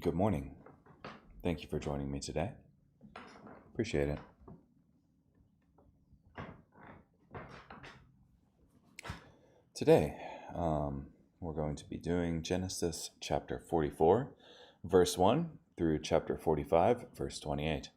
Good morning. Thank you for joining me today. Appreciate it. Today, we're going to be doing Genesis chapter 44, verse 1 through chapter 45, verse 28.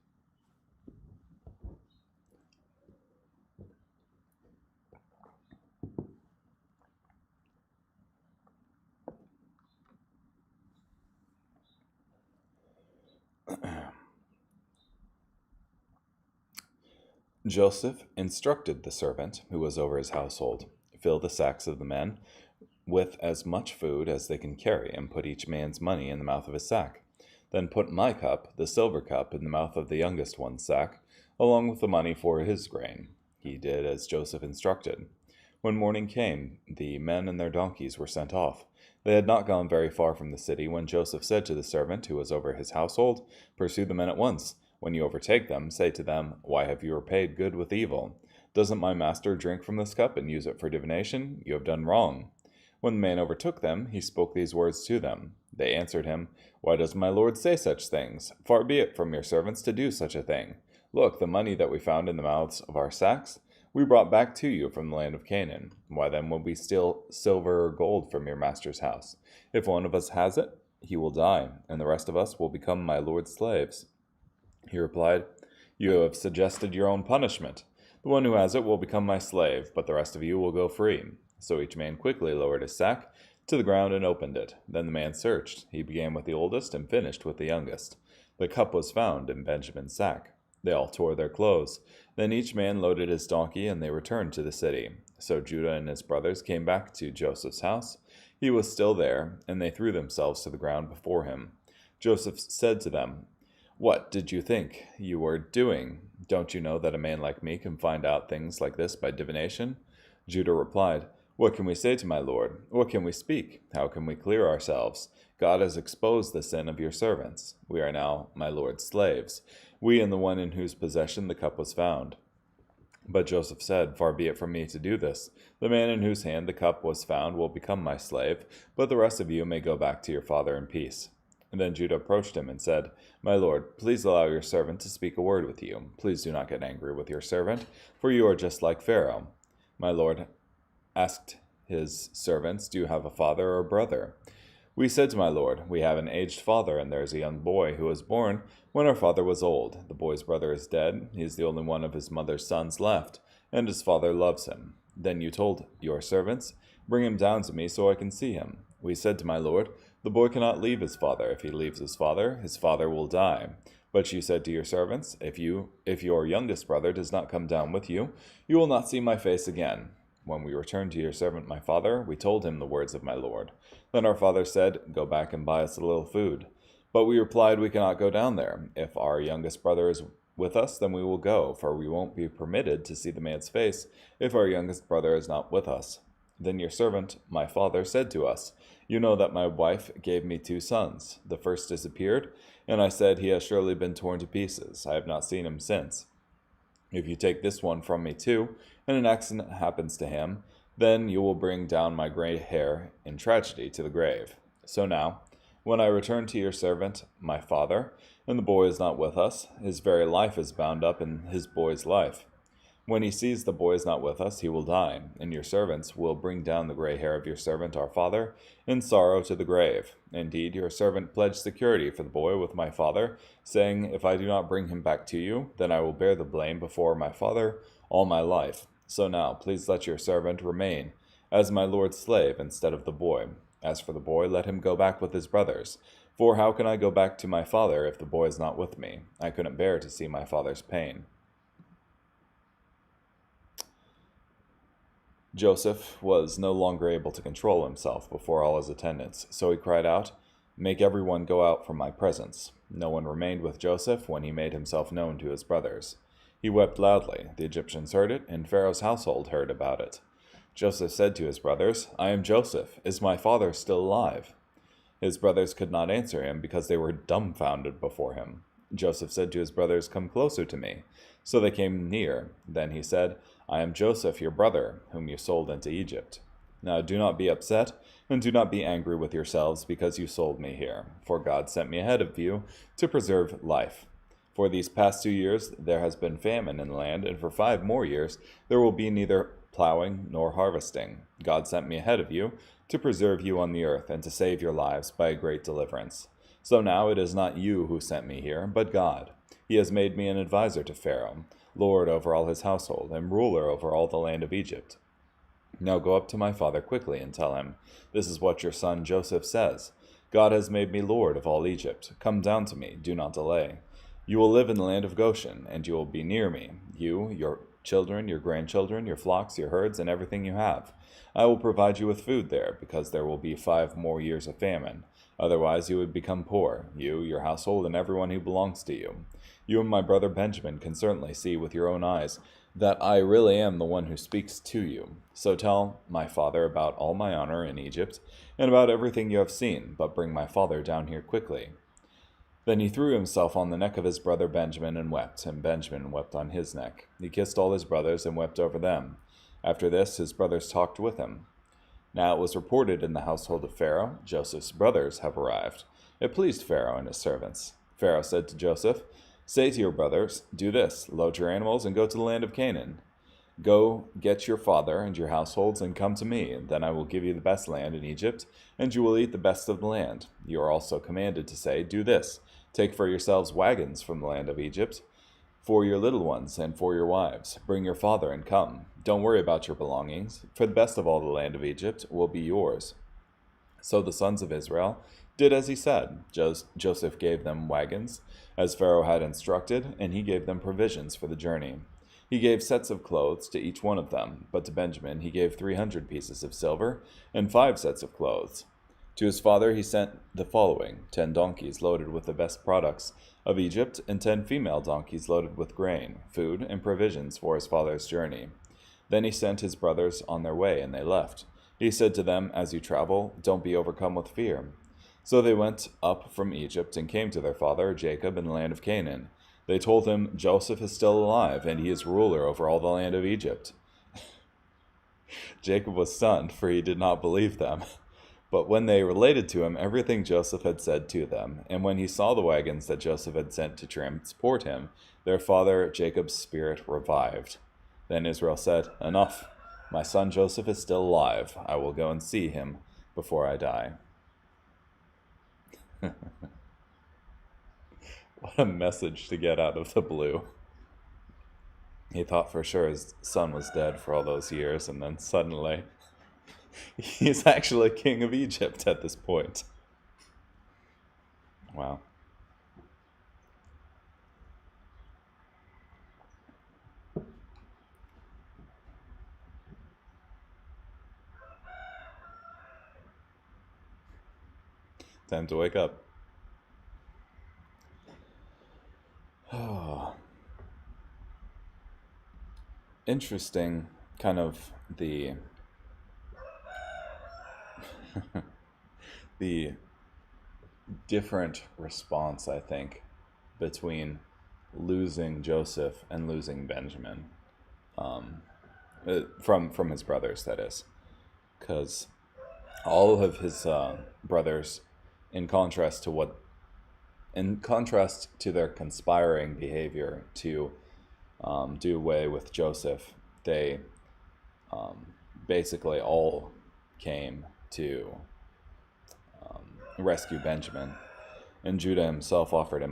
Joseph instructed the servant who was over his household, fill the sacks of the men with as much food as they can carry, and put each man's money in the mouth of his sack. Then put my cup, the silver cup, in the mouth of the youngest one's sack, along with the money for his grain. He did as Joseph instructed. When morning came, the men and their donkeys were sent off. They had not gone very far from the city when Joseph said to the servant who was over his household, pursue the men at once. When you overtake them, say to them, why have you repaid good with evil? Doesn't my master drink from this cup and use it for divination? You have done wrong. When the man overtook them, he spoke these words to them. They answered him, why does my lord say such things? Far be it from your servants to do such a thing. Look, the money that we found in the mouths of our sacks, we brought back to you from the land of Canaan. Why then would we steal silver or gold from your master's house? If one of us has it, he will die, and the rest of us will become my lord's slaves. He replied, you have suggested your own punishment. The one who has it will become my slave, but the rest of you will go free. So each man quickly lowered his sack to the ground and opened it. Then the man searched. He began with the oldest and finished with the youngest. The cup was found in Benjamin's sack. They all tore their clothes. Then each man loaded his donkey, and they returned to the city. So Judah and his brothers came back to Joseph's house. He was still there, and they threw themselves to the ground before him. Joseph said to them, what did you think you were doing? Don't you know that a man like me can find out things like this by divination? Judah replied, what can we say to my lord? What can we speak? How can we clear ourselves? God has exposed the sin of your servants. We are now my lord's slaves, we and the one in whose possession the cup was found. But Joseph said, far be it from me to do this. The man in whose hand the cup was found will become my slave, but the rest of you may go back to your father in peace. And then Judah approached him and said, my lord, please allow your servant to speak a word with you. Please do not get angry with your servant, for you are just like Pharaoh. My lord asked his servants, do you have a father or a brother? We said to my lord, we have an aged father, and there is a young boy who was born when our father was old. The boy's brother is dead. He is the only one of his mother's sons left, and his father loves him. Then you told your servants, bring him down to me so I can see him. We said to my lord, the boy cannot leave his father. If he leaves his father will die. But you said to your servants, if your youngest brother does not come down with you, you will not see my face again. When we returned to your servant my father, we told him the words of my lord. Then our father said, go back and buy us a little food. But we replied, we cannot go down there. If our youngest brother is with us, then we will go, for we won't be permitted to see the man's face if our youngest brother is not with us. Then your servant, my father, said to us, you know that my wife gave me 2 sons. The first disappeared, and I said, he has surely been torn to pieces. I have not seen him since. If you take this one from me too, and an accident happens to him, then you will bring down my gray hair in tragedy to the grave. So now, when I return to your servant, my father, and the boy is not with us, his very life is bound up in his boy's life. When he sees the boy is not with us, he will die, and your servants will bring down the gray hair of your servant our father in sorrow to the grave. Indeed, your servant pledged security for the boy with my father, saying, if I do not bring him back to you, then I will bear the blame before my father all my life. So now, please let your servant remain as my lord's slave instead of the boy. As for the boy, let him go back with his brothers. For how can I go back to my father if the boy is not with me? I couldn't bear to see my father's pain. Joseph was no longer able to control himself before all his attendants, so he cried out, make everyone go out from my presence. No one remained with Joseph when he made himself known to his brothers. He wept loudly. The Egyptians heard it, and Pharaoh's household heard about it. Joseph said to his brothers, I am Joseph. Is my father still alive? His brothers could not answer him because they were dumbfounded before him. Joseph said to his brothers, come closer to me. So they came near. Then he said, I am Joseph, your brother, whom you sold into Egypt. Now do not be upset, and do not be angry with yourselves because you sold me here, for God sent me ahead of you to preserve life. For these past 2 years there has been famine in the land, and for 5 more years there will be neither plowing nor harvesting. God sent me ahead of you to preserve you on the earth and to save your lives by a great deliverance. So now it is not you who sent me here, but God. He has made me an advisor to Pharaoh, lord over all his household, and ruler over all the land of Egypt. Now go up to my father quickly and tell him, this is what your son Joseph says. God has made me lord of all Egypt. Come down to me, do not delay. You will live in the land of Goshen, and you will be near me, you, your children, your grandchildren, your flocks, your herds, and everything you have. I will provide you with food there, because there will be 5 more years of famine. Otherwise you would become poor, you, your household, and everyone who belongs to you. You and my brother Benjamin can certainly see with your own eyes that I really am the one who speaks to you. So tell my father about all my honor in Egypt, and about everything you have seen, but bring my father down here quickly. Then he threw himself on the neck of his brother Benjamin and Benjamin wept on his neck. He kissed all his brothers and wept over them. After this, his brothers talked with him. Now it was reported in the household of Pharaoh, Joseph's brothers have arrived. It pleased Pharaoh and his servants. Pharaoh said to Joseph, say to your brothers, do this, load your animals and go to the land of Canaan. Go get your father and your households and come to me, and then I will give you the best land in Egypt, and you will eat the best of the land. You are also commanded to say, do this, take for yourselves wagons from the land of Egypt, for your little ones and for your wives. Bring your father and come. Don't worry about your belongings, for the best of all the land of Egypt will be yours. So the sons of Israel did as he said. Joseph gave them wagons, as Pharaoh had instructed, and he gave them provisions for the journey. He gave sets of clothes to each one of them, but to Benjamin he gave 300 pieces of silver and 5 sets of clothes. To his father he sent the following: 10 donkeys loaded with the best products of Egypt, and 10 female donkeys loaded with grain, food, and provisions for his father's journey. Then he sent his brothers on their way, and they left. He said to them, as you travel, don't be overcome with fear. So they went up from Egypt and came to their father Jacob in the land of Canaan. They told him, Joseph is still alive, and he is ruler over all the land of Egypt. Jacob was stunned, for he did not believe them. But when they related to him everything Joseph had said to them, and when he saw the wagons that Joseph had sent to transport him, their father Jacob's spirit revived. Then Israel said, enough, my son Joseph is still alive. I will go and see him before I die. What a message to get out of the blue. He thought for sure his son was dead for all those years, and then suddenly he's actually king of Egypt at this point. Wow. Time to wake up. Oh. Interesting, kind of the the different response, I think, between losing Joseph and losing Benjamin, from his brothers, that is, because all of his brothers, in contrast to their conspiring behavior to do away with Joseph, they basically all came to rescue Benjamin, and Judah himself offered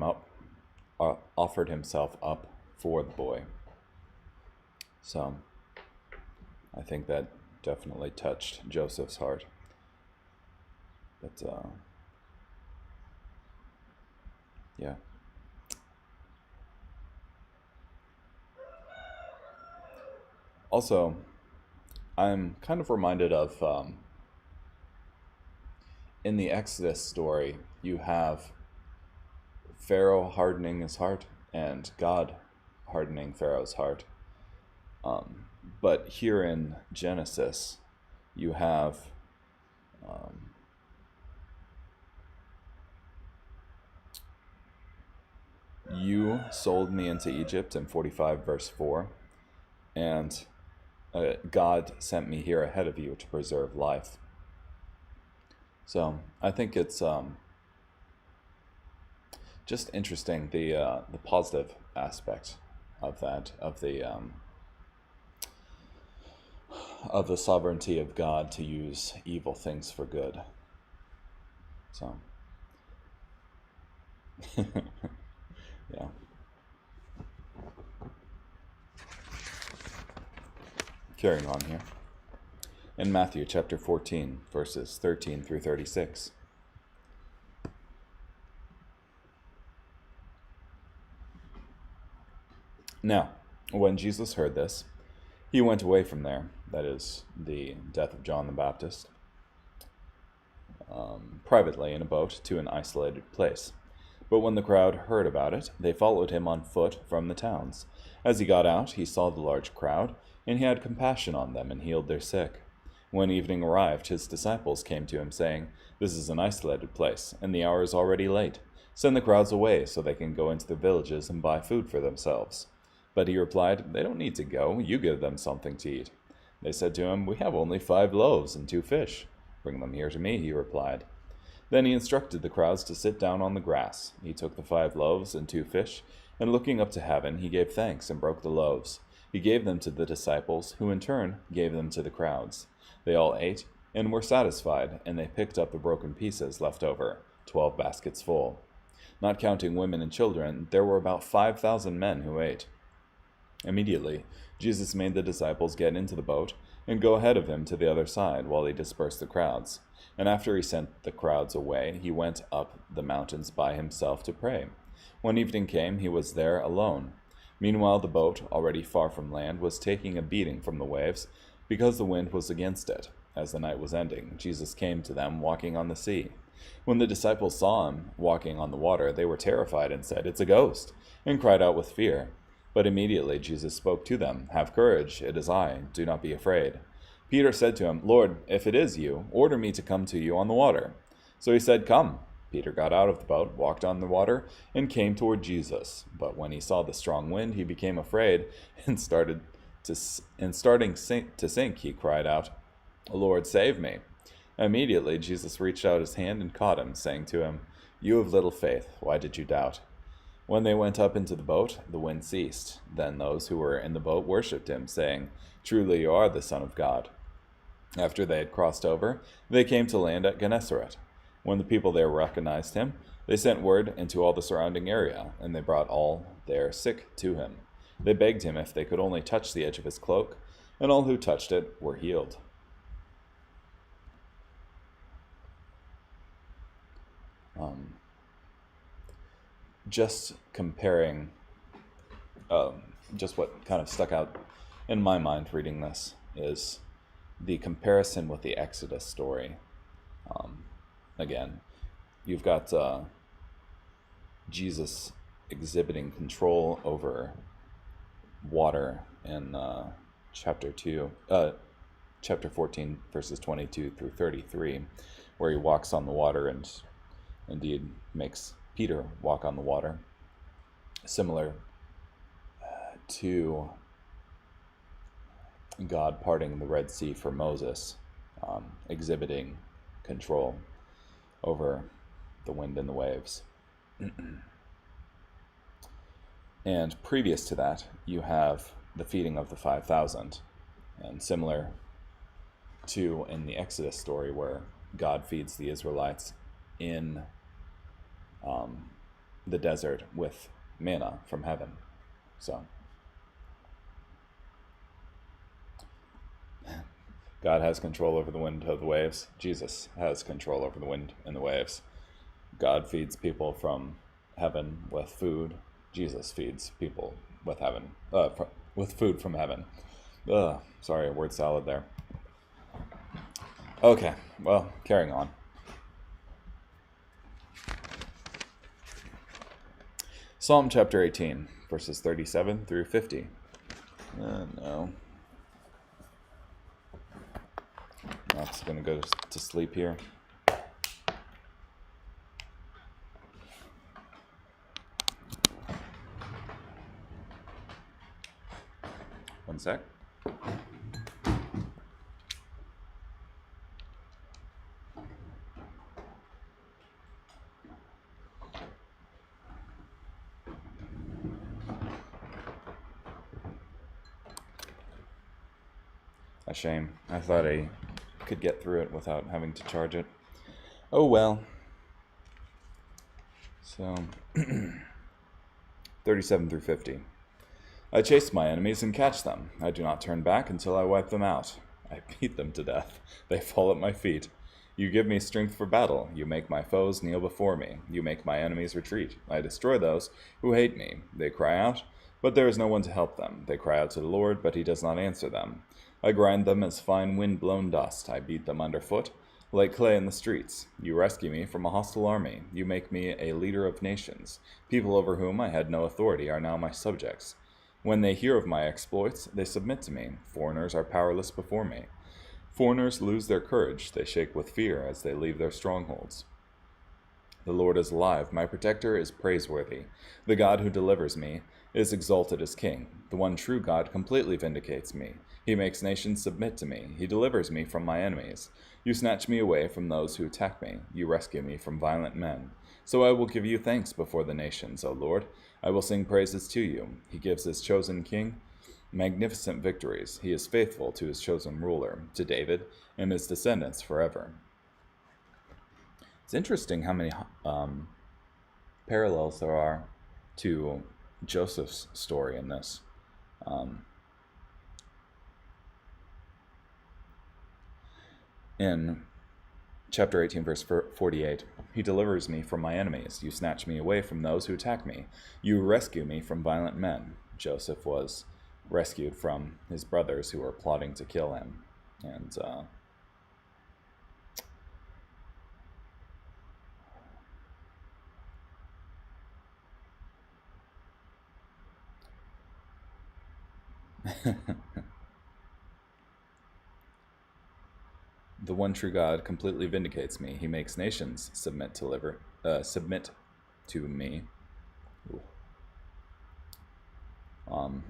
himself up for the boy. So I think that definitely touched Joseph's heart. But yeah. Also, I'm kind of reminded of in the Exodus story, you have Pharaoh hardening his heart and God hardening Pharaoh's heart. But here in Genesis, you have you sold me into Egypt in 45 verse 4, and God sent me here ahead of you to preserve life. So I think it's just interesting the positive aspect of that of the sovereignty of God to use evil things for good. So yeah. Carrying on here. In Matthew chapter 14, verses 13 through 36. Now, when Jesus heard this, he went away from there, that is, the death of John the Baptist, privately in a boat to an isolated place. But when the crowd heard about it, they followed him on foot from the towns. As he got out, he saw the large crowd, and he had compassion on them and healed their sick. When evening arrived, his disciples came to him, saying, "This is an isolated place, and the hour is already late. Send the crowds away so they can go into the villages and buy food for themselves." But he replied, "They don't need to go. You give them something to eat." They said to him, "We have only 5 loaves and 2 fish. "Bring them here to me," he replied. Then he instructed the crowds to sit down on the grass. He took the 5 loaves and 2 fish, and looking up to heaven, he gave thanks and broke the loaves. He gave them to the disciples, who in turn gave them to the crowds. They all ate and were satisfied, and they picked up the broken pieces left over, 12 baskets full. Not counting women and children, there were about 5,000 men who ate. Immediately, Jesus made the disciples get into the boat and go ahead of him to the other side while he dispersed the crowds. And after he sent the crowds away, he went up the mountains by himself to pray. When evening came, he was there alone. Meanwhile, the boat, already far from land, was taking a beating from the waves, because the wind was against it. As the night was ending, Jesus came to them walking on the sea. When the disciples saw him walking on the water, they were terrified and said, "It's a ghost," and cried out with fear. But immediately Jesus spoke to them, "Have courage, it is I, do not be afraid." Peter said to him, "Lord, if it is you, order me to come to you on the water." So he said, "Come." Peter got out of the boat, walked on the water, and came toward Jesus. But when he saw the strong wind, he became afraid, and starting to sink, he cried out, "Lord, save me." Immediately Jesus reached out his hand and caught him, saying to him, "You of little faith, why did you doubt?" When they went up into the boat, the wind ceased. Then those who were in the boat worshipped him, saying, "Truly you are the Son of God." After they had crossed over, they came to land at Gennesaret. When the people there recognized him, they sent word into all the surrounding area, and they brought all their sick to him. They begged him if they could only touch the edge of his cloak, and all who touched it were healed. Just comparing, just what kind of stuck out in my mind reading this is the comparison with the Exodus story. Again, you've got Jesus exhibiting control over water in chapter 14, verses 22 through 33, where he walks on the water and indeed makes Peter walk on the water, similar to God parting the Red Sea for Moses, exhibiting control over the wind and the waves. And previous to that, you have the feeding of the 5,000, and similar to in the Exodus story where God feeds the Israelites in the desert with manna from heaven. So God has control over the wind of the waves. Jesus has control over the wind and the waves. God feeds people from heaven with food. Jesus feeds people with heaven, with food from heaven. Sorry, a word salad there. Okay, well, carrying on. Psalm chapter 18, verses 37 through 50. No. I'm just going to go to sleep here. One sec. A shame. I thought I could get through it without having to charge it. Oh well. So, 37 through 50. I chase my enemies and catch them. I do not turn back until I wipe them out. I beat them to death. They fall at my feet. You give me strength for battle. You make my foes kneel before me. You make my enemies retreat. I destroy those who hate me. They cry out, but there is no one to help them. They cry out to the Lord, but he does not answer them. I grind them as fine wind-blown dust. I beat them underfoot, like clay in the streets. You rescue me from a hostile army. You make me a leader of nations. People over whom I had no authority are now my subjects. When they hear of my exploits, they submit to me. Foreigners are powerless before me. Foreigners lose their courage. They shake with fear as they leave their strongholds. The Lord is alive. My protector is praiseworthy. The God who delivers me is exalted as king. The one true God completely vindicates me. He makes nations submit to me. He delivers me from my enemies. You snatch me away from those who attack me. You rescue me from violent men. So I will give you thanks before the nations, O Lord. I will sing praises to you. He gives his chosen king magnificent victories. He is faithful to his chosen ruler, to David and his descendants forever. It's interesting how many parallels there are to Joseph's story in this. In chapter 18, verse 48, he delivers me from my enemies. You snatch me away from those who attack me. You rescue me from violent men. Joseph was rescued from his brothers who were plotting to kill him. And the one true God completely vindicates me. He makes nations submit to me.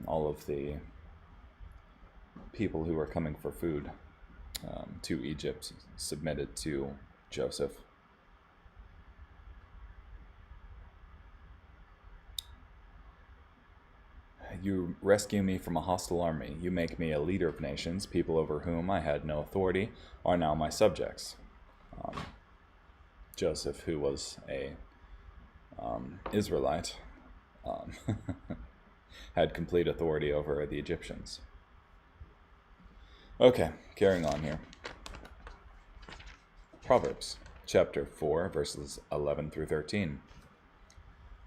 All of the people who were coming for food to Egypt submitted to Joseph. You rescue me from a hostile army. You make me a leader of nations. People over whom I had no authority are now my subjects. Joseph, who was a Israelite, had complete authority over the Egyptians. Okay, carrying on here. Proverbs, chapter 4, verses 11 through 13.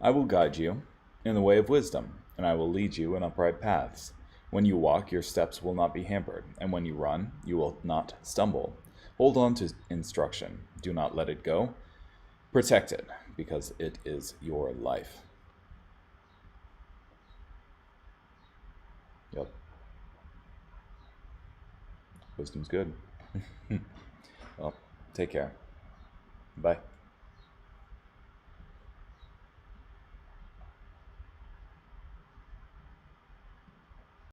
I will guide you in the way of wisdom, and I will lead you in upright paths. When you walk, your steps will not be hampered, and when you run, you will not stumble. Hold on to instruction. Do not let it go. Protect it, because it is your life. Yep. Wisdom's good. Well, take care. Bye.